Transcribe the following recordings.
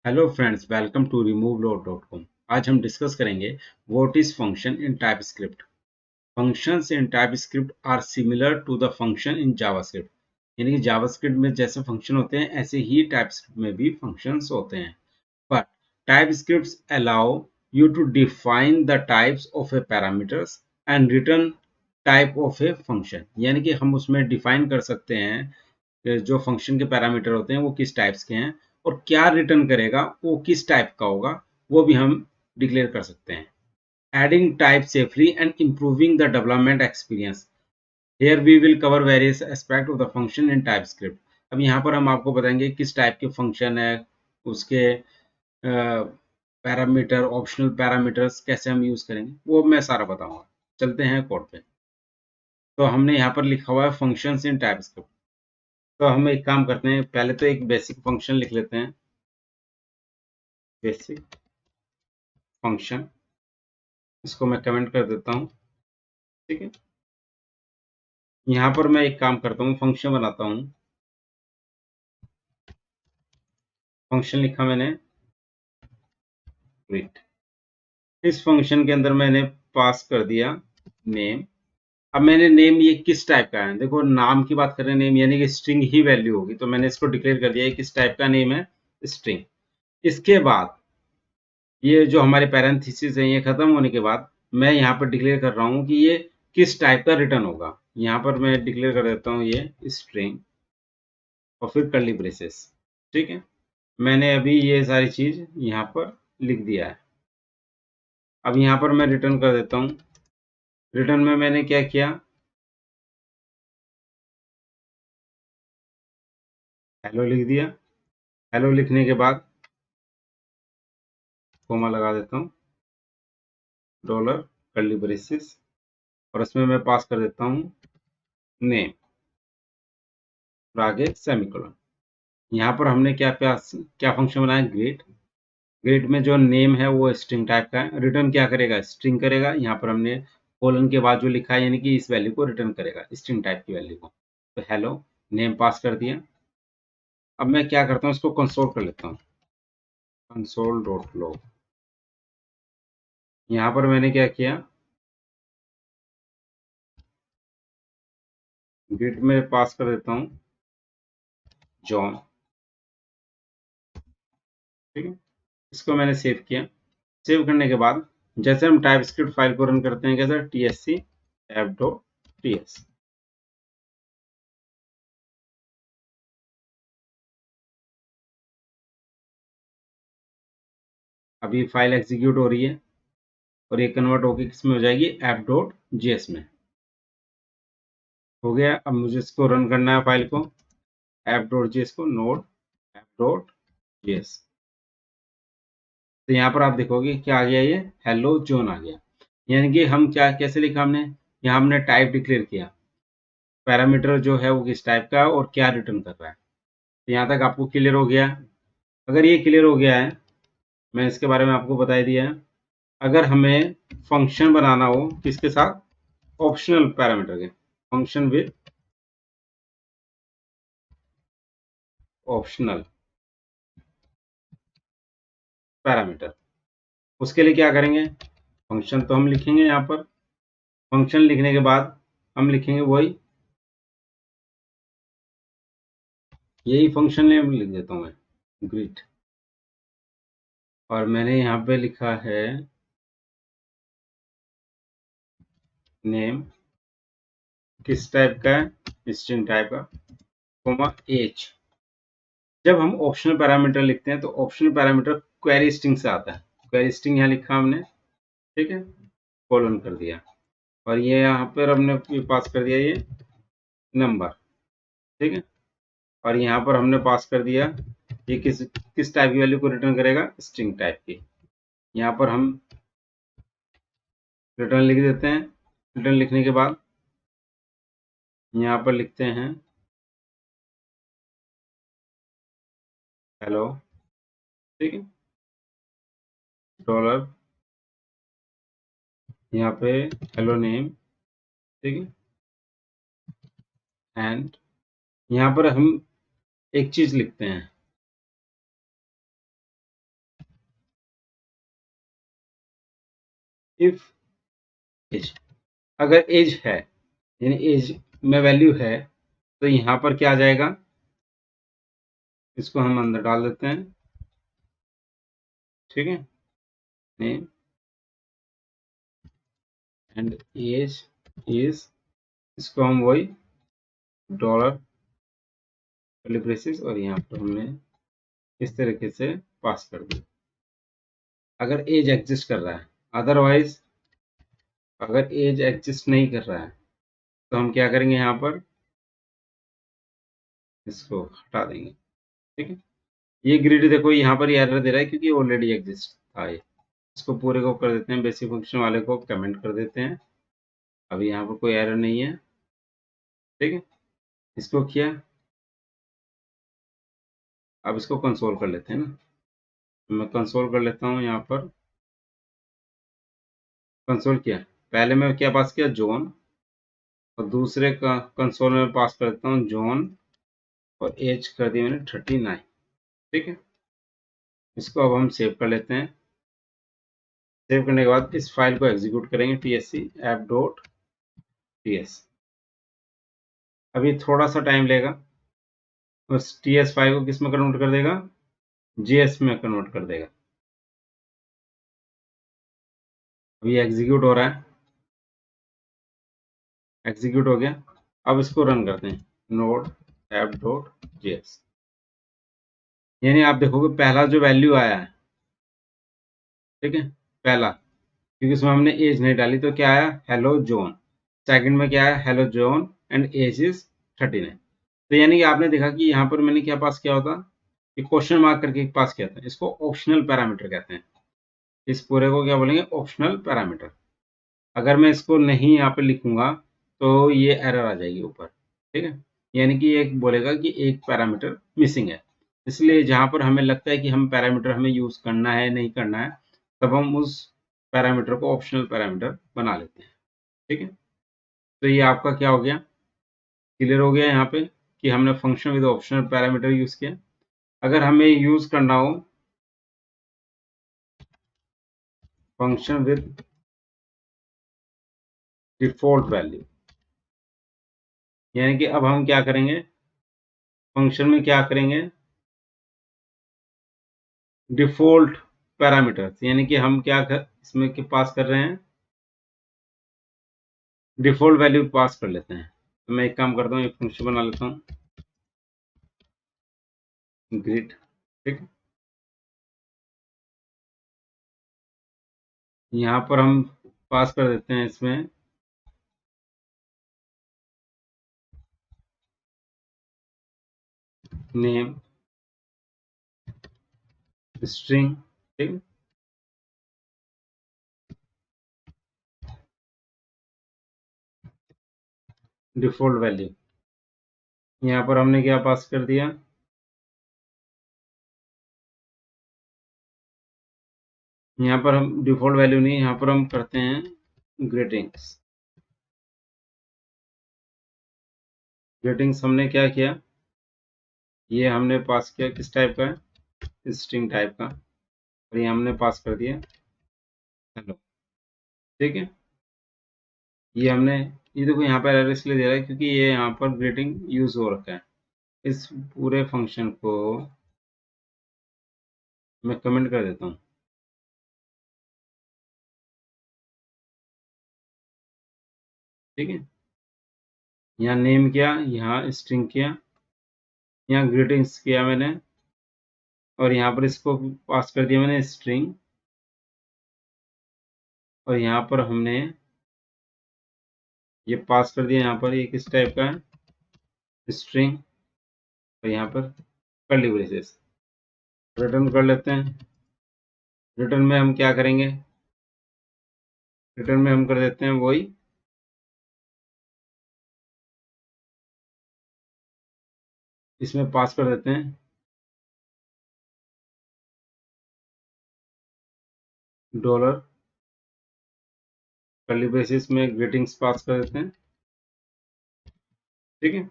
Hello friends, welcome to removeload.com। आज हम discuss करेंगे what is function in TypeScript. Functions in TypeScript are similar to the function in JavaScript. यानी कि JavaScript में जैसे function होते हैं ऐसे ही टाइपस्क्रिप्ट में भी फंक्शंस होते हैं। But TypeScript's allow you to define the types of a parameters and return type of a function। यानी कि हम उसमें डिफाइन कर सकते हैं कि जो फंक्शन के पैरामीटर होते हैं वो किस टाइप्स के हैं और क्या रिटर्न करेगा वो किस टाइप का होगा, वो भी हम डिक्लेयर कर सकते हैं। Adding type safely and improving the development experience. Here we will cover various aspect of the function in TypeScript. अब यहाँ पर हम आपको बताएंगे किस टाइप के फंक्शन है, उसके पैरामीटर, ऑप्शनल पैरामीटर्स कैसे हम यूज करेंगे, वो मैं सारा बताऊंगा। चलते हैं कोड पे। तो हमने यहाँ पर लिखा हुआ है फंक्शंस इन टाइपस्क्रिप्ट। तो हम एक काम करते हैं, पहले तो एक बेसिक फंक्शन लिख लेते हैं। बेसिक फंक्शन, इसको मैं कमेंट कर देता हूँ। ठीक है, यहाँ पर मैं एक काम करता हूँ, फंक्शन बनाता हूँ। फंक्शन लिखा मैंने ग्रीट। इस फंक्शन के अंदर मैंने पास कर दिया नेम। अब मैंने नेम ये किस टाइप का है, देखो नाम की बात कर रहे हैं, नेम यानी कि स्ट्रिंग ही वैल्यू होगी, तो मैंने इसको डिक्लेयर कर दिया है किस टाइप का नेम है, स्ट्रिंग। इसके बाद ये जो हमारे पैरेंथेसिस है ये खत्म होने के बाद मैं यहाँ पर डिक्लेयर कर रहा हूँ कि ये किस टाइप का रिटर्न होगा। यहाँ पर मैं डिक्लेयर कर देता हूँ ये स्ट्रिंग और फिर कर्ली ब्रेसेस। ठीक है, मैंने अभी ये सारी चीज यहाँ पर लिख दिया है। अब यहाँ पर मैं रिटर्न कर देता हूँ। रिटर्न में मैंने क्या किया, हेलो लिख दिया। हेलो लिखने के बाद कोमा लगा देता हूँ, डॉलर कर्ली ब्रेसेस, और उसमें मैं पास कर देता हूँ नेम और आगे सेमीकोलन। यहाँ पर हमने क्या फंक्शन बनाया, ग्रेट। ग्रेट में जो नेम है वो स्ट्रिंग टाइप का है, रिटर्न क्या करेगा, स्ट्रिंग करेगा। यहाँ पर हमने कोलन के बाद जो लिखा है यानी कि इस वैल्यू को रिटर्न करेगा, स्ट्रिंग टाइप की वैल्यू को। तो हेलो नेम पास कर दिया। अब मैं क्या करता हूँ, इसको कंसोल कर लेता हूँ, कंसोल डॉट लॉग। यहाँ पर मैंने क्या किया, ग्रिड में पास कर देता हूँ जॉन। ठीक है, इसको मैंने सेव किया। सेव करने के बाद जैसे हम टाइप स्क्रिप्ट फाइल को रन करते हैं, कैसे tsc app.ts। अभी फाइल एग्जीक्यूट हो रही है और ये कन्वर्ट होकर किस में हो जाएगी, app.js में हो गया। अब मुझे इसको रन करना है फाइल को, app.js को नोड app.js। तो यहाँ पर आप देखोगे क्या आ गया, ये हेलो जोन आ गया। यानी कि हम क्या कैसे लिखा हमने, यहाँ हमने टाइप डिक्लेयर किया, पैरामीटर जो है वो किस टाइप का है और क्या रिटर्न कर रहा है। तो यहाँ तक आपको क्लियर हो गया। अगर ये क्लियर हो गया है, मैं इसके बारे में आपको बता दिया है। अगर हमें फंक्शन बनाना हो किसके साथ, ऑप्शनल पैरामीटर के, फंक्शन विद ऑप्शनल पैरामीटर, उसके लिए क्या करेंगे, फंक्शन तो हम लिखेंगे यहाँ पर। फंक्शन लिखने के बाद हम लिखेंगे वही, यही फंक्शन नेम लिख देता हूँ मैं, ग्रीट। और मैंने यहाँ पे लिखा है नेम किस टाइप का है, स्ट्रिंग टाइप का, कोमा एज। जब हम ऑप्शनल पैरामीटर लिखते हैं तो ऑप्शनल पैरामीटर क्वेरी स्ट्रिंग से आता है। क्वेरी स्ट्रिंग यहाँ लिखा हमने, ठीक है, कॉलन कर दिया। और ये यहाँ पर हमने पास कर दिया ये नंबर। ठीक है, और यहाँ पर हमने पास कर दिया ये किस किस टाइप की वैल्यू को रिटर्न करेगा, स्ट्रिंग टाइप की। यहाँ पर हम रिटर्न लिख देते हैं। रिटर्न लिखने के बाद यहाँ पर लिखते हैं हेलो। ठीक है, डॉलर यहाँ पे हेलो नेम। ठीक है, एंड यहाँ पर हम एक चीज लिखते हैं, इफ एज, अगर एज है यानी एज में वैल्यू है तो यहाँ पर क्या आ जाएगा, इसको हम अंदर डाल देते हैं, ठीक है, नेम एंड एज इज, इसको हम वही डॉलर कर्ली ब्रेसेस और यहाँ पर हमने इस तरीके से पास कर दिया अगर एज एग्जिस्ट कर रहा है। अदरवाइज अगर एज एग्जिस्ट नहीं कर रहा है तो हम क्या करेंगे, यहाँ पर इसको हटा देंगे, ठीक है। ये ग्रिड देखो यहाँ पर ये एरर दे रहा है क्योंकि ऑलरेडी एग्जिस्ट था ये। इसको पूरे को कर देते हैं, बेसिक फंक्शन वाले को कमेंट कर देते हैं, अभी यहाँ पर कोई एरर नहीं है, ठीक है। इसको किया, अब इसको कंसोल कर लेते हैं ना, मैं कंसोल कर लेता हूँ यहाँ पर, कंसोल किया, पहले मैं क्या पास किया जॉन, और दूसरे का कंसोल में पास कर देता हूँ जॉन, और एज कर दिया मैंने 39, ठीक है। इसको अब हम सेव कर लेते हैं, सेव करने के बाद इस फाइल को एग्जीक्यूट करेंगे, tsc app.ts। अभी थोड़ा सा टाइम लेगा, उस ts5 को किस में कन्वर्ट कर देगा, js में कन्वर्ट कर देगा। अभी एग्जीक्यूट हो रहा है, एग्जीक्यूट हो गया, अब इसको रन करते हैं, node app.js, यानी आप देखोगे पहला जो वैल्यू आया है, ठीक है, पहला, क्योंकि इसमें हमने एज नहीं डाली तो क्या आया, हेलो जॉन। सेकंड में क्या आया, hello John and age is 39। तो यानी कि आपने देखा कि यहाँ पर मैंने क्या पास किया होता, ये क्वेश्चन मार्क करके पास किया था, इसको ऑप्शनल पैरामीटर कहते हैं। इस पूरे को क्या बोलेंगे, ऑप्शनल पैरामीटर। अगर मैं इसको नहीं यहाँ पे लिखूंगा तो ये एरर आ जाएगी ऊपर, ठीक है, यानी कि एक बोलेगा कि एक पैरामीटर मिसिंग है। इसलिए जहाँ पर हमें लगता है कि हम पैरामीटर हमें यूज करना है नहीं करना है, तब हम उस पैरामीटर को ऑप्शनल पैरामीटर बना लेते हैं, ठीक है। तो ये आपका क्या हो गया, क्लियर हो गया यहाँ पे कि हमने function with optional parameter use किया। अगर हमें यूज करना हो फंक्शन विद डिफॉल्ट वैल्यू, यानी कि अब हम क्या करेंगे, फंक्शन में क्या करेंगे, डिफॉल्ट पैरामीटर्स, यानी कि हम क्या इसमें के पास कर रहे हैं, डिफॉल्ट वैल्यू पास कर लेते हैं। तो मैं एक काम करता हूँ, एक फंक्शन बना लेता हूँ, ग्रिड, ठीक है। यहाँ पर हम पास कर देते हैं इसमें नेम स्ट्रिंग, ठीक, डिफॉल्ट वैल्यू, यहाँ पर हमने क्या पास कर दिया, यहाँ पर हम डिफॉल्ट वैल्यू नहीं, यहाँ पर हम करते हैं ग्रीटिंग्स। ग्रीटिंग्स हमने क्या किया, ये हमने पास किया किस टाइप का है, स्ट्रिंग टाइप का, और ये हमने पास कर दिया हेलो, ठीक है। ये हमने, ये देखो यहाँ पर एरर इसलिए दे रहा है क्योंकि ये यहाँ पर ग्रीटिंग यूज हो रखा है। इस पूरे फंक्शन को मैं कमेंट कर देता हूँ, ठीक है। यहाँ नेम किया, यहाँ स्ट्रिंग किया, यहाँ ग्रीटिंग्स किया मैंने, और यहाँ पर इसको पास कर दिया मैंने स्ट्रिंग, और यहाँ पर हमने ये पास कर दिया, यहाँ पर ये किस टाइप का है, स्ट्रिंग, और यहाँ पर कर्ली ब्रेसेस। रिटर्न कर लेते हैं, रिटर्न में हम क्या करेंगे, रिटर्न में हम कर देते हैं वही, इसमें पास कर देते हैं डॉलर कर्ली ब्रेसेस में ग्रीटिंग्स पास कर देते हैं, ठीक है।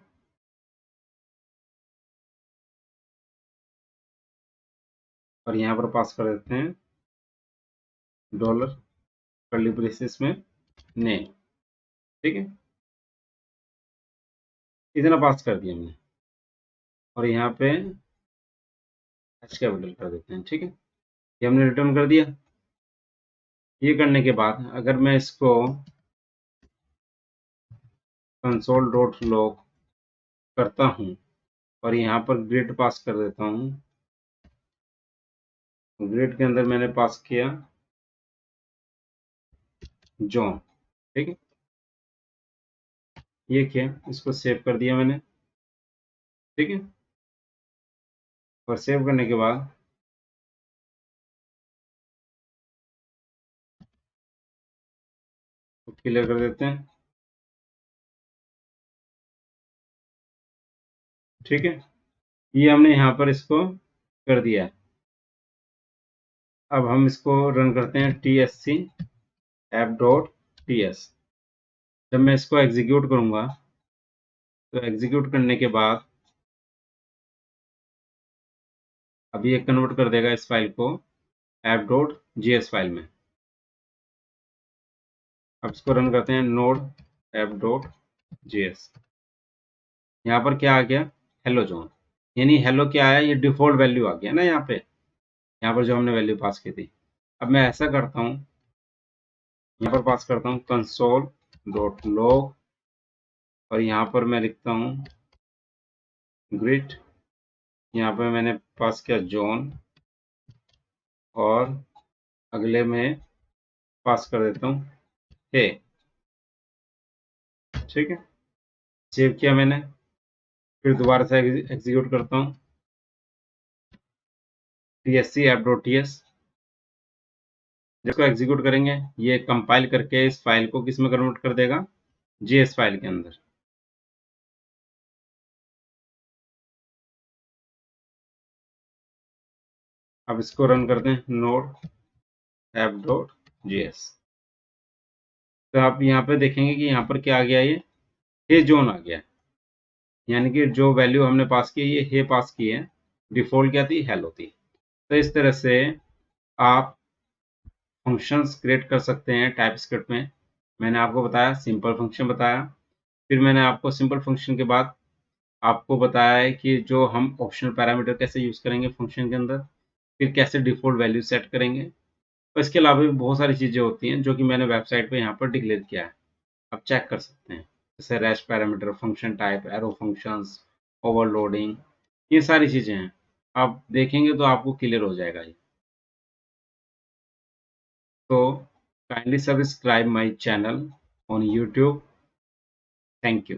और यहाँ पर पास कर देते हैं डॉलर कर्ली ब्रेसेस में नेम, ठीक है, इतना पास कर दिया हमने और यहाँ पे एच कैपिटल कर देते हैं, ठीक है, ये हमने रिटर्न कर दिया। ये करने के बाद अगर मैं इसको कंसोल डॉट लॉग करता हूँ और यहाँ पर ग्रिड पास कर देता हूँ, ग्रिड के अंदर मैंने पास किया जॉन, ठीक है, ये किया, इसको सेव कर दिया मैंने, ठीक है, और सेव करने के बाद क्लियर कर देते हैं, ठीक है, ये हमने यहाँ पर इसको कर दिया है। अब हम इसको रन करते हैं tsc app.ts। जब मैं इसको एग्जीक्यूट करूंगा तो एग्जीक्यूट करने के बाद अभी ये कन्वर्ट कर देगा इस फाइल को app.js फाइल में। अब इसको रन करते हैं node app.js। यहाँ पर क्या आ गया, हेलो जॉन, यानी हेलो क्या आया, ये डिफॉल्ट वैल्यू आ गया ना यहाँ पे, यहाँ पर जो हमने वैल्यू पास की थी। अब मैं ऐसा करता हूँ, यहाँ पर पास करता हूँ कंसोल डॉट लॉग और यहाँ पर मैं लिखता हूँ ग्रिड, यहाँ पर मैंने पास किया जॉन और अगले में पास कर देता हूँ हे, ठीक है, सेव किया मैंने, फिर दोबारा से एग्जीक्यूट करता हूँ tsc app.ts। जिसको एग्जीक्यूट करेंगे ये कंपाइल करके इस फाइल को किस में कन्वर्ट कर देगा, जेएस फाइल के अंदर। अब इसको रन करते हैं नोड app.js। तो आप यहाँ पे देखेंगे कि यहाँ पर क्या आ गया, ये हे जोन आ गया, यानी कि जो वैल्यू हमने पास की ये हे पास की है, डिफॉल्ट क्या थी, हेलो थी। तो इस तरह से आप फंक्शंस क्रिएट कर सकते हैं टाइपस्क्रिप्ट में। मैंने आपको बताया सिंपल फंक्शन बताया, फिर मैंने आपको सिंपल फंक्शन के बाद आपको बताया है कि जो हम ऑप्शनल पैरामीटर कैसे यूज़ करेंगे फंक्शन के अंदर, फिर कैसे डिफ़ॉल्ट वैल्यू सेट करेंगे। और इसके अलावा भी बहुत सारी चीज़ें होती हैं जो कि मैंने वेबसाइट पे यहाँ पर डिक्लेयर किया है, आप चेक कर सकते हैं, जैसे rest parameter, function type, arrow functions, overloading, ये सारी चीज़ें हैं। आप देखेंगे तो आपको क्लियर हो जाएगा ये। तो kindly subscribe my channel on YouTube. Thank you.